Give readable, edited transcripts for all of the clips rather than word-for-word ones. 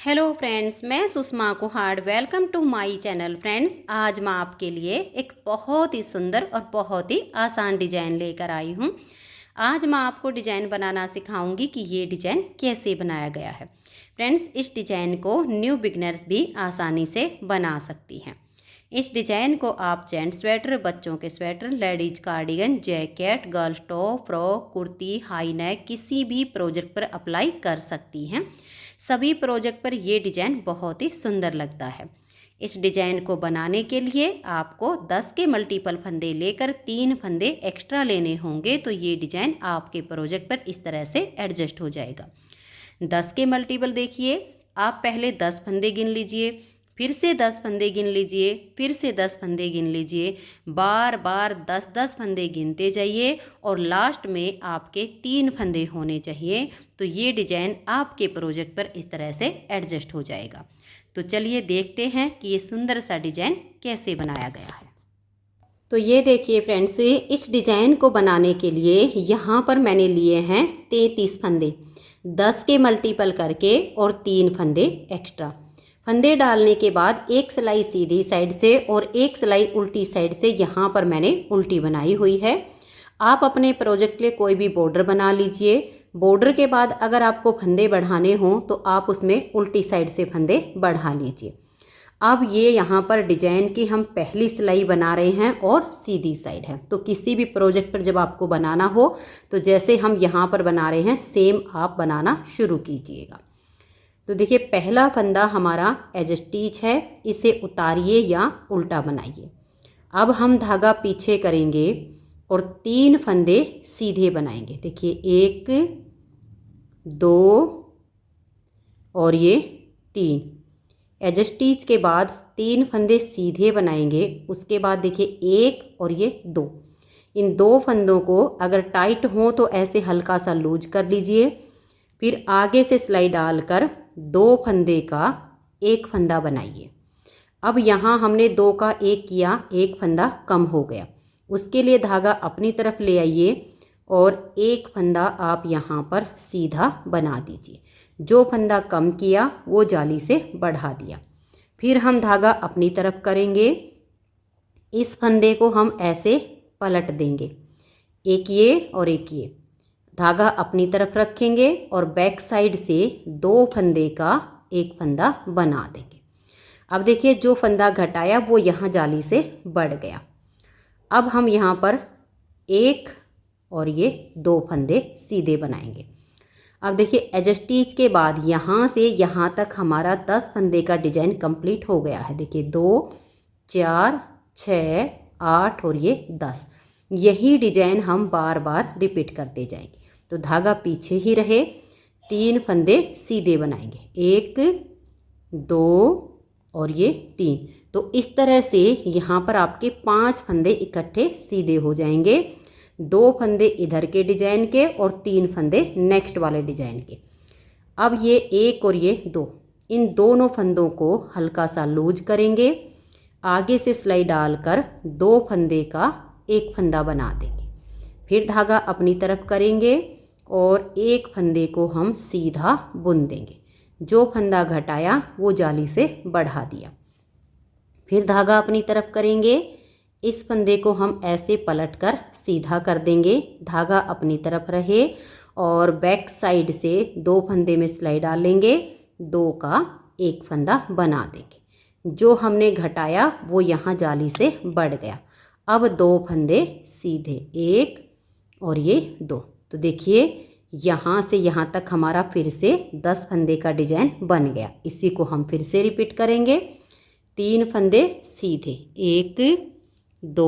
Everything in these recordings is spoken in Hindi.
हेलो फ्रेंड्स, मैं Sushma Kuhad. Welcome to my channel. Friends, आज मैं आपके लिए एक बहुत ही सुंदर और बहुत ही आसान डिज़ाइन लेकर आई हूँ। आज मैं आपको डिज़ाइन बनाना सिखाऊंगी कि ये डिज़ाइन कैसे बनाया गया है। फ्रेंड्स, इस डिज़ाइन को न्यू बिगनर्स भी आसानी से बना सकती हैं। इस डिज़ाइन को आप जेंट स्वेटर, बच्चों के sweater, ladies cardigan, jacket, girls top, frock, kurti, high neck किसी भी प्रोजेक्ट पर अप्लाई कर सकती हैं। सभी प्रोजेक्ट पर ये डिज़ाइन बहुत ही सुंदर लगता है। इस डिज़ाइन को बनाने के लिए आपको 10 के मल्टीपल फंदे लेकर 3 फंदे एक्स्ट्रा लेने होंगे, तो ये डिज़ाइन आपके प्रोजेक्ट पर इस तरह से एडजस्ट हो जाएगा। 10 के मल्टीपल देखिए, आप पहले 10 फंदे गिन लीजिए, फिर से 10 फंदे गिन लीजिए, फिर से 10 फंदे गिन लीजिए, बार बार 10-10 फंदे गिनते जाइए और लास्ट में आपके 3 फंदे होने चाहिए। तो ये डिज़ाइन आपके प्रोजेक्ट पर इस तरह से एडजस्ट हो जाएगा। तो चलिए देखते हैं कि ये सुंदर सा डिज़ाइन कैसे बनाया गया है। तो ये देखिए फ्रेंड्स, इस डिज़ाइन को बनाने के लिए यहाँ पर मैंने लिए हैं 33 फंदे, 10 के मल्टीपल करके और 3 फंदे एक्स्ट्रा। फंदे डालने के बाद एक सिलाई सीधी साइड से और एक सिलाई उल्टी साइड से यहाँ पर मैंने उल्टी बनाई हुई है। आप अपने प्रोजेक्ट के लिए कोई भी बॉर्डर बना लीजिए। बॉर्डर के बाद अगर आपको फंदे बढ़ाने हों तो आप उसमें उल्टी साइड से फंदे बढ़ा लीजिए। अब ये यहाँ पर डिजाइन की हम पहली सिलाई बना रहे हैं और सीधी साइड है। तो किसी भी प्रोजेक्ट पर जब आपको बनाना हो तो जैसे हम यहाँ पर बना रहे हैं सेम आप बनाना शुरू कीजिएगा। तो देखिए पहला फंदा हमारा एज स्टिच है, इसे उतारिए या उल्टा बनाइए। अब हम धागा पीछे करेंगे और 3 फंदे सीधे बनाएंगे। देखिए 1 2 और ये 3। एज स्टिच के बाद 3 फंदे सीधे बनाएंगे। उसके बाद देखिए 1 और ये 2। इन 2 फंदों को अगर टाइट हो तो ऐसे हल्का सा लूज कर लीजिए। फिर आगे से सिलाई डालकर 2 फंदे का एक फंदा बनाइए। अब यहाँ हमने 2 का 1 किया, एक फंदा कम हो गया। उसके लिए धागा अपनी तरफ ले आइए और एक फंदा आप यहाँ पर सीधा बना दीजिए। जो फंदा कम किया वो जाली से बढ़ा दिया। फिर हम धागा अपनी तरफ करेंगे। इस फंदे को हम ऐसे पलट देंगे, एक ये और एक ये। धागा अपनी तरफ रखेंगे और बैक साइड से 2 फंदे का एक फंदा बना देंगे। अब देखिए जो फंदा घटाया वो यहाँ जाली से बढ़ गया। अब हम यहाँ पर 1 और ये 2 फंदे सीधे बनाएंगे। अब देखिए एज स्टिच के बाद यहाँ से यहाँ तक हमारा 10 फंदे का डिजाइन कंप्लीट हो गया है। देखिए 2 4 6 8 और ये 10। यही डिजाइन हम बार बार रिपीट करते जाएंगे। तो धागा पीछे ही रहे, 3 फंदे सीधे बनाएंगे, 1 2 और ये 3। तो इस तरह से यहाँ पर आपके 5 फंदे इकट्ठे सीधे हो जाएंगे। 2 फंदे इधर के डिजाइन के और 3 फंदे नेक्स्ट वाले डिजाइन के। अब ये 1 और ये 2, इन दोनों फंदों को हल्का सा लूज करेंगे। आगे से सिलाई डालकर 2 फंदे का एक फंदा बना देंगे। फिर धागा अपनी तरफ करेंगे और एक फंदे को हम सीधा बुन देंगे। जो फंदा घटाया वो जाली से बढ़ा दिया। फिर धागा अपनी तरफ करेंगे। इस फंदे को हम ऐसे पलटकर सीधा कर देंगे। धागा अपनी तरफ रहे और बैक साइड से 2 फंदे में सिलाई डालेंगे, 2 का एक फंदा बना देंगे। जो हमने घटाया वो यहाँ जाली से बढ़ गया। अब 2 फंदे सीधे, 1 और ये 2। तो देखिए यहाँ से यहाँ तक हमारा फिर से 10 फंदे का डिजाइन बन गया। इसी को हम फिर से रिपीट करेंगे। 3 फंदे सीधे, 1 2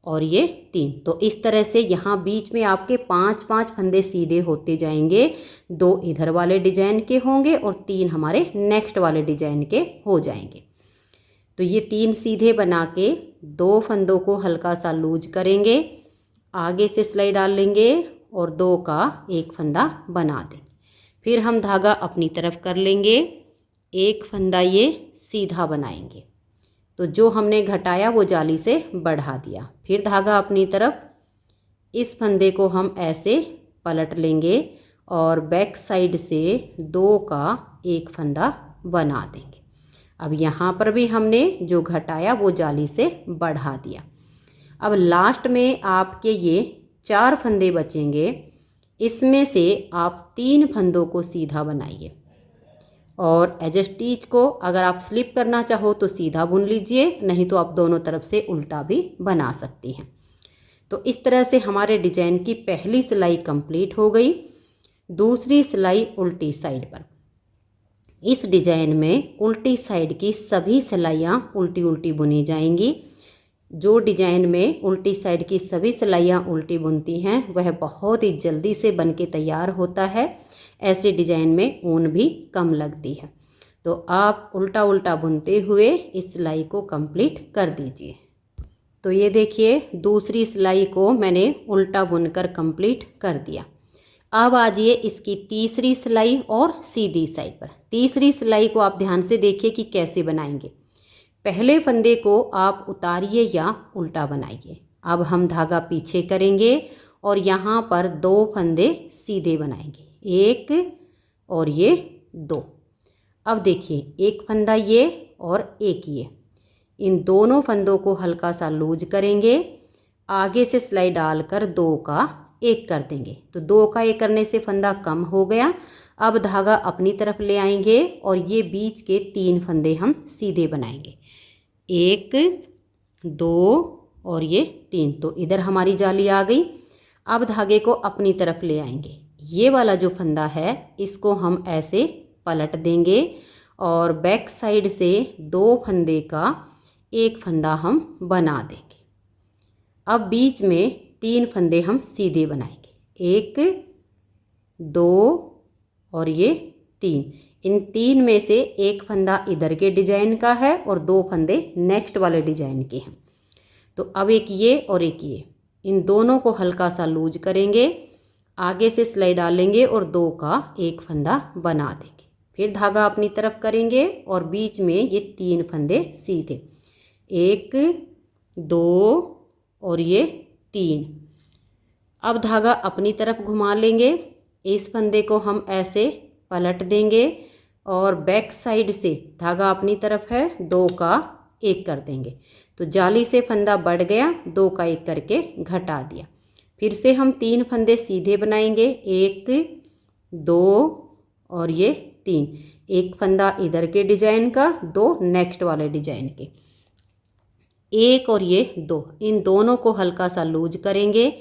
और ये 3। तो इस तरह से यहाँ बीच में आपके 5-5 फंदे सीधे होते जाएंगे। 2 इधर वाले डिजाइन के होंगे और 3 हमारे नेक्स्ट वाले डिजाइन के हो जाएंगे। तो ये 3 सीधे बना के 2 फंदों को हल्का सा लूज करेंगे, आगे से सिलाई डाल लेंगे और 2 का एक फंदा बना देंगे। फिर हम धागा अपनी तरफ कर लेंगे, एक फंदा ये सीधा बनाएंगे। तो जो हमने घटाया वो जाली से बढ़ा दिया। फिर धागा अपनी तरफ, इस फंदे को हम ऐसे पलट लेंगे और बैक साइड से 2 का एक फंदा बना देंगे। अब यहाँ पर भी हमने जो घटाया वो जाली से बढ़ा दिया। अब लास्ट में आपके ये 4 फंदे बचेंगे, इसमें से आप 3 फंदों को सीधा बनाइए और एज स्टिच को अगर आप स्लिप करना चाहो तो सीधा बुन लीजिए, नहीं तो आप दोनों तरफ से उल्टा भी बना सकती हैं। तो इस तरह से हमारे डिजाइन की पहली सिलाई कंप्लीट हो गई। दूसरी सिलाई उल्टी साइड पर। इस डिजाइन में उल्टी साइड की सभी सिलाइयाँ उल्टी उल्टी बुनी जाएंगी। जो डिजाइन में उल्टी साइड की सभी सिलाइयाँ उल्टी बुनती हैं वह बहुत ही जल्दी से बन के तैयार होता है। ऐसे डिजाइन में ऊन भी कम लगती है। तो आप उल्टा उल्टा बुनते हुए इस सिलाई को कंप्लीट कर दीजिए। तो ये देखिए दूसरी सिलाई को मैंने उल्टा बुनकर कंप्लीट कर दिया। अब आ जाइए इसकी तीसरी सिलाई और सीधी साइड पर। तीसरी सिलाई को आप ध्यान से देखिए कि कैसे बनाएंगे। पहले फंदे को आप उतारिए या उल्टा बनाइए। अब हम धागा पीछे करेंगे और यहाँ पर 2 फंदे सीधे बनाएंगे, 1 और ये 2। अब देखिए एक फंदा ये और एक ये, इन दोनों फंदों को हल्का सा लूज करेंगे, आगे से सिलाई डालकर 2 का 1 कर देंगे। तो 2 का 1 करने से फंदा कम हो गया। अब धागा अपनी तरफ ले आएंगे और ये बीच के 3 फंदे हम सीधे बनाएंगे, 1 2 और ये 3। तो इधर हमारी जाली आ गई। अब धागे को अपनी तरफ ले आएंगे। ये वाला जो फंदा है इसको हम ऐसे पलट देंगे और बैक साइड से 2 फंदे का 1 फंदा हम बना देंगे। अब बीच में 3 फंदे हम सीधे बनाएंगे, 1 2 और ये 3। इन 3 में से 1 फंदा इधर के डिजाइन का है और 2 फंदे नेक्स्ट वाले डिजाइन के हैं। तो अब एक ये और एक ये, इन दोनों को हल्का सा लूज करेंगे, आगे से सिलाई डालेंगे और 2 का 1 फंदा बना देंगे। फिर धागा अपनी तरफ करेंगे और बीच में ये 3 फंदे सीधे, 1 2 और ये 3। अब धागा अपनी तरफ घुमा लेंगे, इस फंदे को हम ऐसे पलट देंगे और बैक साइड से धागा अपनी तरफ है, 2 का 1 कर देंगे। तो जाली से फंदा बढ़ गया, 2 का 1 करके घटा दिया। फिर से हम 3 फंदे सीधे बनाएंगे, 1 2 और ये 3। 1 फंदा इधर के डिजाइन का, 2 नेक्स्ट वाले डिजाइन के, 1 और ये 2। इन दोनों को हल्का सा लूज करेंगे,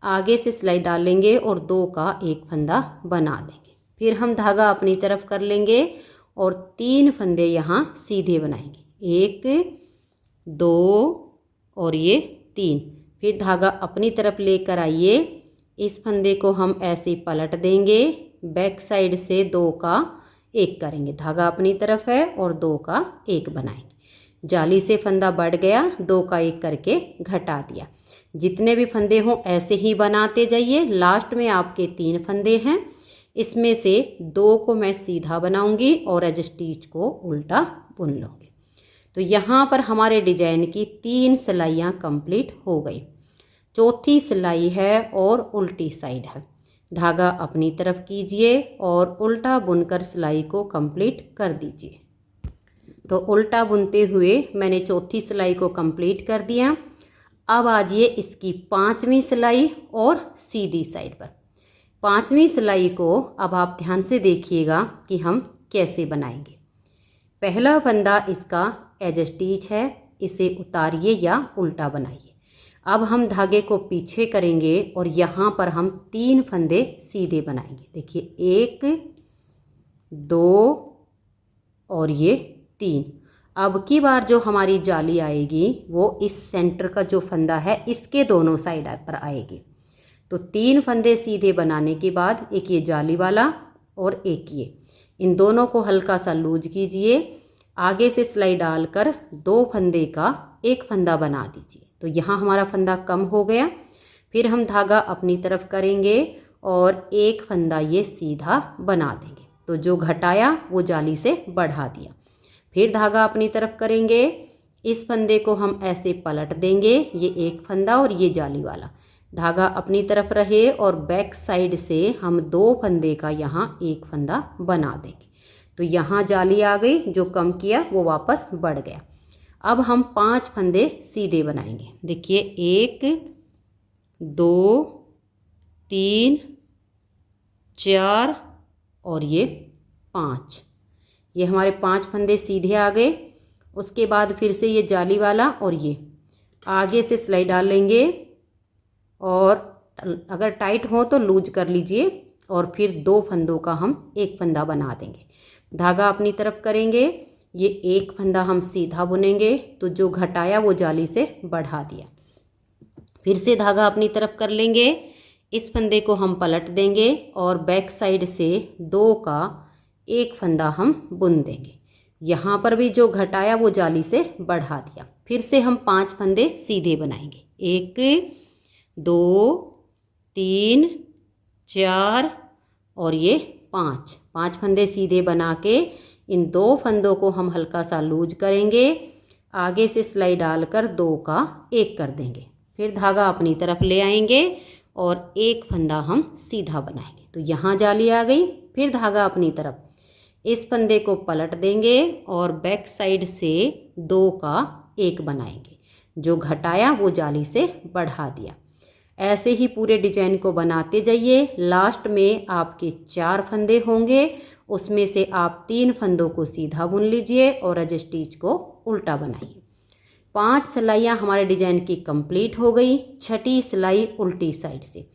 आगे से सिलाई डालेंगे और 2 का 1 फंदा बना देंगे। फिर हम धागा अपनी तरफ कर लेंगे और 3 फंदे यहाँ सीधे बनाएंगे, 1 2 और ये 3। फिर धागा अपनी तरफ लेकर आइए, इस फंदे को हम ऐसे पलट देंगे, बैक साइड से 2 का 1 करेंगे, धागा अपनी तरफ है और 2 का 1 बनाएंगे। जाली से फंदा बढ़ गया, 2 का 1 करके घटा दिया। जितने भी फंदे हों ऐसे ही बनाते जाइए। लास्ट में आपके 3 फंदे हैं, इसमें से 2 को मैं सीधा बनाऊंगी और एज स्टिच को उल्टा बुन लूँगी। तो यहाँ पर हमारे डिजाइन की 3 सिलाइयाँ कंप्लीट हो गई। चौथी सिलाई है और उल्टी साइड है। धागा अपनी तरफ कीजिए और उल्टा बुनकर सिलाई को कंप्लीट कर दीजिए। तो उल्टा बुनते हुए मैंने चौथी सिलाई को कंप्लीट कर दिया। अब आ जाइए इसकी 5वीं सिलाई और सीधी साइड पर। 5वीं सिलाई को अब आप ध्यान से देखिएगा कि हम कैसे बनाएंगे। पहला फंदा इसका एज स्टिच है, इसे उतारिए या उल्टा बनाइए। अब हम धागे को पीछे करेंगे और यहाँ पर हम 3 फंदे सीधे बनाएंगे। देखिए 1 2 और ये 3। अब की बार जो हमारी जाली आएगी वो इस सेंटर का जो फंदा है इसके दोनों साइड पर आएगी। तो 3 फंदे सीधे बनाने के बाद एक ये जाली वाला और एक ये, इन दोनों को हल्का सा लूज कीजिए, आगे से सिलाई डालकर 2 फंदे का 1 फंदा बना दीजिए। तो यहाँ हमारा फंदा कम हो गया। फिर हम धागा अपनी तरफ करेंगे और 1 फंदा ये सीधा बना देंगे। तो जो घटाया वो जाली से बढ़ा दिया। फिर धागा अपनी तरफ करेंगे, इस फंदे को हम ऐसे पलट देंगे, ये 1 फंदा और ये जाली वाला, धागा अपनी तरफ रहे और बैक साइड से हम 2 फंदे का यहाँ 1 फंदा बना देंगे। तो यहाँ जाली आ गई, जो कम किया वो वापस बढ़ गया। अब हम 5 फंदे सीधे बनाएंगे। देखिए 1 2 3 4 और ये 5, ये हमारे 5 फंदे सीधे आ गए। उसके बाद फिर से ये जाली वाला और ये आगे से सिलाई डाल लेंगे, और अगर टाइट हो तो लूज कर लीजिए, और फिर 2 फंदों का हम एक फंदा बना देंगे। धागा अपनी तरफ करेंगे, ये एक फंदा हम सीधा बुनेंगे, तो जो घटाया वो जाली से बढ़ा दिया। फिर से धागा अपनी तरफ कर लेंगे, इस फंदे को हम पलट देंगे और बैक साइड से 2 का एक फंदा हम बुन देंगे। यहाँ पर भी जो घटाया वो जाली से बढ़ा दिया। फिर से हम 5 फंदे सीधे बनाएंगे। 1 2 3 4 और ये 5 फंदे सीधे बना के इन 2 फंदों को हम हल्का सा लूज करेंगे, आगे से सिलाई डालकर 2 का एक कर देंगे। फिर धागा अपनी तरफ ले आएंगे और एक फंदा हम सीधा बनाएंगे। तो यहाँ जाली आ गई। फिर धागा अपनी तरफ, इस फंदे को पलट देंगे और बैक साइड से 2 का एक बनाएंगे। जो घटाया वो जाली से बढ़ा दिया। ऐसे ही पूरे डिजाइन को बनाते जाइए। लास्ट में आपके 4 फंदे होंगे, उसमें से आप 3 फंदों को सीधा बुन लीजिए और एज स्टिच को उल्टा बनाइए। 5 सिलाइयाँ हमारे डिजाइन की कंप्लीट हो गई। 6ठी सिलाई उल्टी साइड से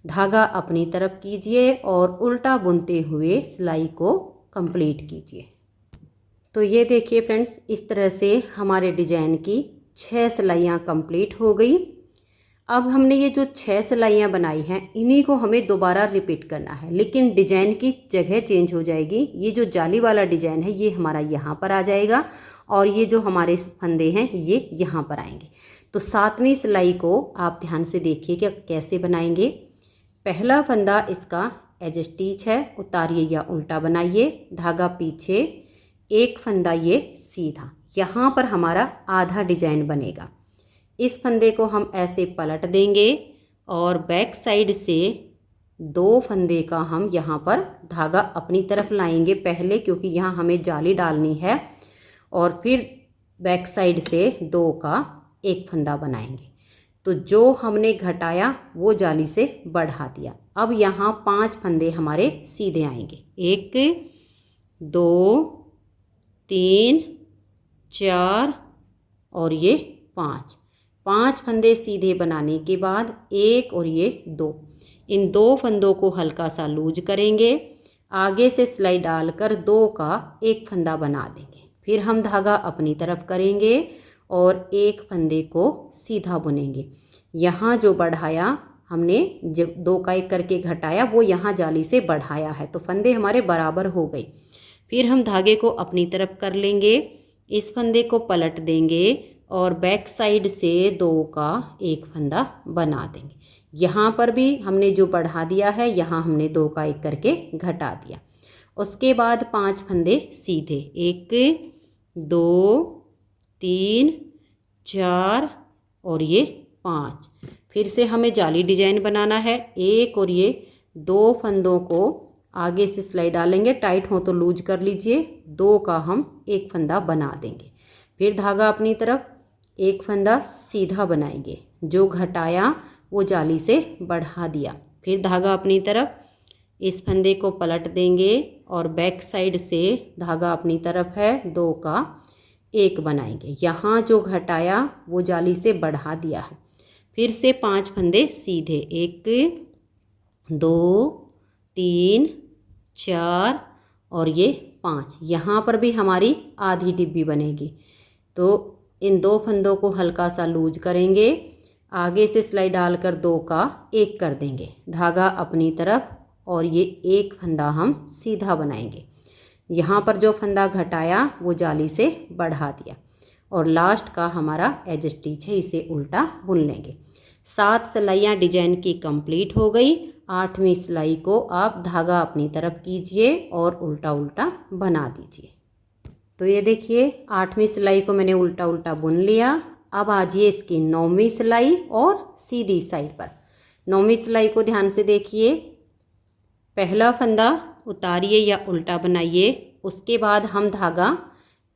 धागा अपनी तरफ कीजिए और उल्टा बुनते हुए सिलाई को कंप्लीट कीजिए। तो ये देखिए फ्रेंड्स, इस तरह से हमारे डिजाइन की 6 सिलाइयाँ कंप्लीट हो गई। अब हमने ये जो 6 सिलाइयाँ बनाई हैं, इन्हीं को हमें दोबारा रिपीट करना है, लेकिन डिजाइन की जगह चेंज हो जाएगी। ये जो जाली वाला डिजाइन है ये हमारा यहाँ पर आ जाएगा, और ये जो हमारे फंदे हैं ये यहाँ पर आएंगे। तो 7वीं सिलाई को आप ध्यान से देखिए कि कैसे बनाएंगे। पहला फंदा इसका एज स्टिच है, उतारिए या उल्टा बनाइए, धागा पीछे, एक फंदा ये सीधा। यहाँ पर हमारा आधा डिजाइन बनेगा। इस फंदे को हम ऐसे पलट देंगे और बैक साइड से 2 फंदे का हम यहाँ पर धागा अपनी तरफ लाएंगे पहले, क्योंकि यहाँ हमें जाली डालनी है, और फिर बैक साइड से 2 का एक फंदा बनाएंगे। तो जो हमने घटाया वो जाली से बढ़ा दिया। अब यहाँ 5 फंदे हमारे सीधे आएंगे। 1 2 3 4 और ये 5 फंदे सीधे बनाने के बाद 1 और ये 2, इन 2 फंदों को हल्का सा लूज करेंगे, आगे से सिलाई डालकर 2 का एक फंदा बना देंगे। फिर हम धागा अपनी तरफ करेंगे और एक फंदे को सीधा बुनेंगे। यहाँ जो बढ़ाया हमने, जो 2 का एक करके घटाया वो यहाँ जाली से बढ़ाया है, तो फंदे हमारे बराबर हो गए। फिर हम धागे को अपनी तरफ कर लेंगे, इस फंदे को पलट देंगे और बैक साइड से 2 का एक फंदा बना देंगे। यहाँ पर भी हमने जो बढ़ा दिया है, यहाँ हमने 2 का एक करके घटा दिया। उसके बाद 5 फंदे सीधे, 1 2 3 4 और ये 5। फिर से हमें जाली डिजाइन बनाना है। 1 और ये 2 फंदों को आगे से सिलाई डालेंगे, टाइट हो तो लूज कर लीजिए, 2 का हम एक फंदा बना देंगे। फिर धागा अपनी तरफ, एक फंदा सीधा बनाएंगे, जो घटाया वो जाली से बढ़ा दिया। फिर धागा अपनी तरफ, इस फंदे को पलट देंगे और बैक साइड से धागा अपनी तरफ है, 2 का एक बनाएंगे। यहाँ जो घटाया वो जाली से बढ़ा दिया है। फिर से 5 फंदे सीधे, 1 2 3 4 और ये 5। यहाँ पर भी हमारी आधी डिब्बी बनेगी। तो इन 2 फंदों को हल्का सा लूज करेंगे, आगे से सिलाई डालकर 2 का एक कर देंगे, धागा अपनी तरफ, और ये एक फंदा हम सीधा बनाएंगे। यहाँ पर जो फंदा घटाया वो जाली से बढ़ा दिया, और लास्ट का हमारा एज स्टिच है, इसे उल्टा बुन लेंगे। 7 सिलाइयाँ डिजाइन की कंप्लीट हो गई। 8वीं सिलाई को आप धागा अपनी तरफ कीजिए और उल्टा उल्टा बना दीजिए। तो ये देखिए 8वीं सिलाई को मैंने उल्टा उल्टा बुन लिया। अब आजिए इसकी 9वीं सिलाई और सीधी साइड पर। 9वीं सिलाई को ध्यान से देखिए। पहला फंदा उतारिए या उल्टा बनाइए, उसके बाद हम धागा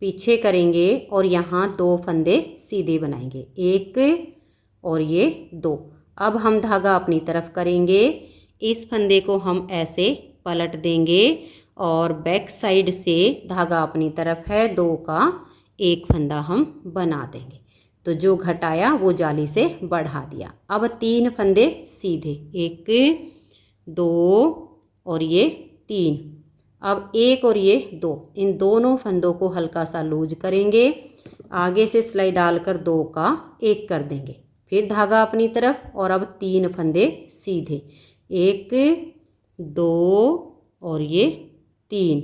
पीछे करेंगे और यहाँ 2 फंदे सीधे बनाएंगे, 1 और ये 2। अब हम धागा अपनी तरफ करेंगे, इस फंदे को हम ऐसे पलट देंगे और बैक साइड से धागा अपनी तरफ है 2 का 1 फंदा हम बना देंगे। तो जो घटाया वो जाली से बढ़ा दिया। अब 3 फंदे सीधे, 1 2 और ये 3। अब 1 और ये 2, इन दोनों फंदों को हल्का सा लूज करेंगे, आगे से सिलाई डालकर 2 का 1 कर देंगे। फिर धागा अपनी तरफ और अब 3 फंदे सीधे, 1 2 और ये 3।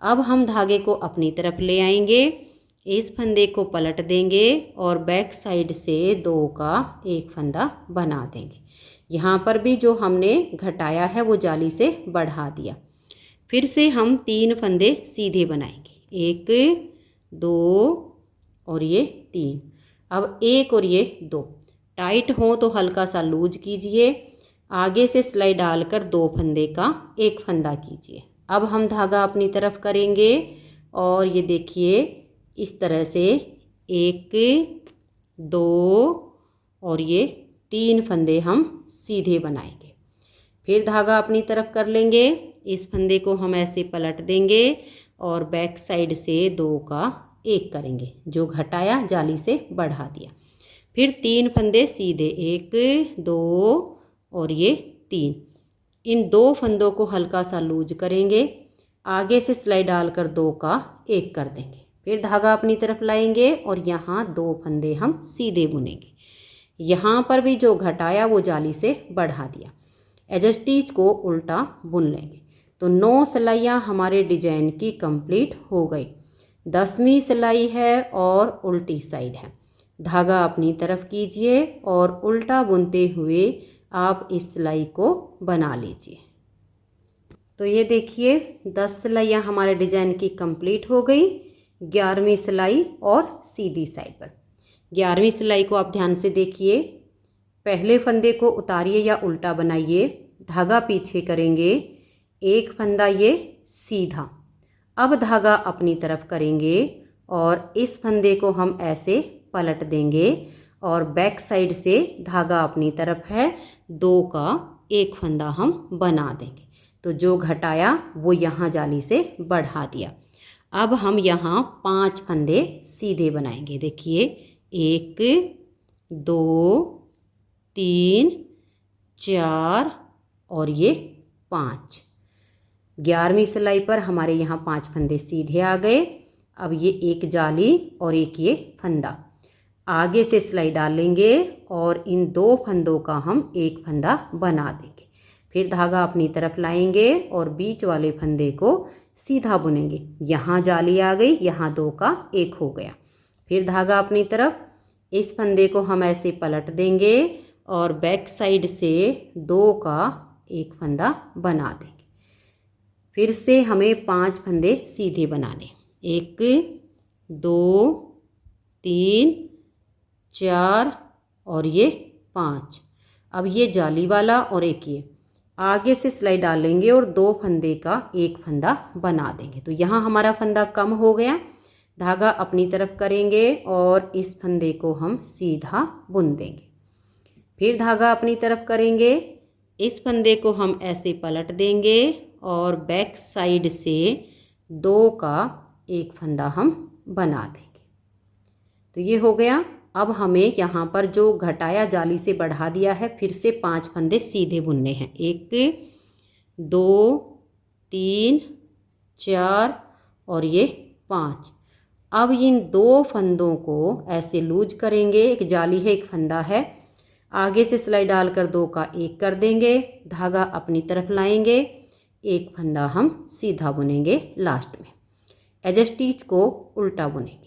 अब हम धागे को अपनी तरफ ले आएंगे, इस फंदे को पलट देंगे और बैक साइड से 2 का 1 फंदा बना देंगे। यहाँ पर भी जो हमने घटाया है वो जाली से बढ़ा दिया। फिर से हम 3 फंदे सीधे बनाएंगे, 1 2 और ये 3। अब 1 और ये 2 टाइट हो तो हल्का सा लूज कीजिए, आगे से सिलाई डालकर 2 फंदे का 1 फंदा कीजिए। अब हम धागा अपनी तरफ करेंगे और ये देखिए इस तरह से 1 2 और ये 3 फंदे हम सीधे बनाएंगे। फिर धागा अपनी तरफ कर लेंगे, इस फंदे को हम ऐसे पलट देंगे और बैक साइड से 2 का 1 करेंगे, जो घटाया जाली से बढ़ा दिया। फिर 3 फंदे सीधे, 1 2 और ये 3। इन 2 फंदों को हल्का सा लूज करेंगे, आगे से सिलाई डालकर 2 का 1 कर देंगे। फिर धागा अपनी तरफ लाएंगे और यहाँ 2 फंदे हम सीधे बुनेंगे। यहाँ पर भी जो घटाया वो जाली से बढ़ा दिया। एज स्टिच को उल्टा बुन लेंगे। तो 9 सिलाइयाँ हमारे डिजाइन की कंप्लीट हो गई। 10वीं सिलाई है और उल्टी साइड है। धागा अपनी तरफ कीजिए और उल्टा बुनते हुए आप इस सिलाई को बना लीजिए। तो ये देखिए 10 सिलाइयाँ हमारे डिजाइन की कंप्लीट हो गई। 11वीं सिलाई और सीधी साइड पर। 11वीं सिलाई को आप ध्यान से देखिए, पहले फंदे को उतारिए या उल्टा बनाइए, धागा पीछे करेंगे, 1 फंदा ये सीधा। अब धागा अपनी तरफ करेंगे और इस फंदे को हम ऐसे पलट देंगे और बैक साइड से धागा अपनी तरफ है 2 का 1 फंदा हम बना देंगे। तो जो घटाया वो यहाँ जाली से बढ़ा दिया। अब हम यहाँ 5 फंदे सीधे बनाएंगे। देखिए 1 2 3 4 और ये 5। 11वीं सिलाई पर हमारे यहाँ 5 फंदे सीधे आ गए। अब ये एक जाली और एक ये फंदा, आगे से सिलाई डालेंगे और इन 2 फंदों का हम 1 फंदा बना देंगे। फिर धागा अपनी तरफ लाएंगे और बीच वाले फंदे को सीधा बुनेंगे। यहाँ जाली आ गई, यहाँ 2 का 1 हो गया। फिर धागा अपनी तरफ, इस फंदे को हम ऐसे पलट देंगे और बैक साइड से 2 का 1 फंदा बना देंगे। फिर से हमें 5 फंदे सीधे बनाने, 1 2 3 4 और ये 5। अब ये जाली वाला और एक ये, आगे से सिलाई डालेंगे और 2 फंदे का 1 फंदा बना देंगे। तो यहाँ हमारा फंदा कम हो गया। धागा अपनी तरफ करेंगे और इस फंदे को हम सीधा बुन देंगे। फिर धागा अपनी तरफ करेंगे, इस फंदे को हम ऐसे पलट देंगे और बैक साइड से 2 का 1 फंदा हम बना देंगे। तो ये हो गया। अब हमें यहाँ पर जो घटाया जाली से बढ़ा दिया है, फिर से 5 फंदे सीधे बुनने हैं, 1 2 3 4 और ये 5। अब इन 2 फंदों को ऐसे लूज करेंगे, एक जाली है एक फंदा है, आगे से सिलाई डालकर 2 का 1 कर देंगे। धागा अपनी तरफ लाएंगे, 1 फंदा हम सीधा बुनेंगे लास्ट में, एज स्टिच को उल्टा बुनेंगे।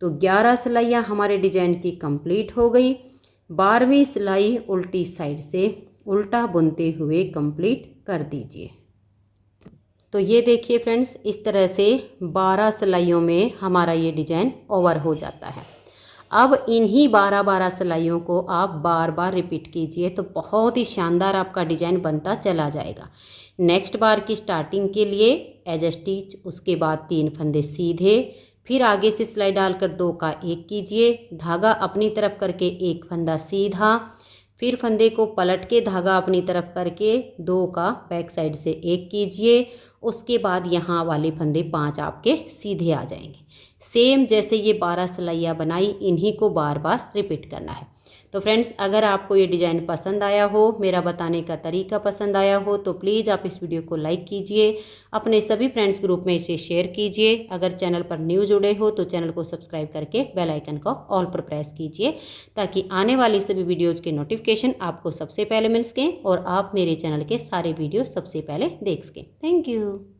तो 11 सिलाइयाँ हमारे डिजाइन की कंप्लीट हो गई। 12वीं सिलाई उल्टी साइड से उल्टा बुनते हुए कंप्लीट कर दीजिए। तो ये देखिए फ्रेंड्स, इस तरह से 12 सिलाइयों में हमारा ये डिजाइन ओवर हो जाता है। अब इन्हीं 12 सिलाइयों को आप बार बार रिपीट कीजिए तो बहुत ही शानदार आपका डिजाइन बनता चला जाएगा। नेक्स्ट बार की स्टार्टिंग के लिए एज ए स्टिच, उसके बाद 3 फंदे सीधे, फिर आगे से सिलाई डालकर 2 का 1 कीजिए, धागा अपनी तरफ करके 1 फंदा सीधा, फिर फंदे को पलट के धागा अपनी तरफ करके 2 का बैक साइड से 1 कीजिए। उसके बाद यहाँ वाले फंदे 5 आपके सीधे आ जाएंगे। सेम जैसे ये 12 सिलाइयाँ बनाई, इन्हीं को बार बार रिपीट करना है। तो फ्रेंड्स, अगर आपको ये डिज़ाइन पसंद आया हो, मेरा बताने का तरीका पसंद आया हो, तो प्लीज़ आप इस वीडियो को लाइक कीजिए, अपने सभी फ्रेंड्स ग्रुप में इसे शेयर कीजिए। अगर चैनल पर न्यू जुड़े हो तो चैनल को सब्सक्राइब करके बेल आइकन को ऑल पर प्रेस कीजिए, ताकि आने वाली सभी वीडियोज़ के नोटिफिकेशन आपको सबसे पहले मिल सकें और आप मेरे चैनल के सारे वीडियो सबसे पहले देख सकें। Thank you.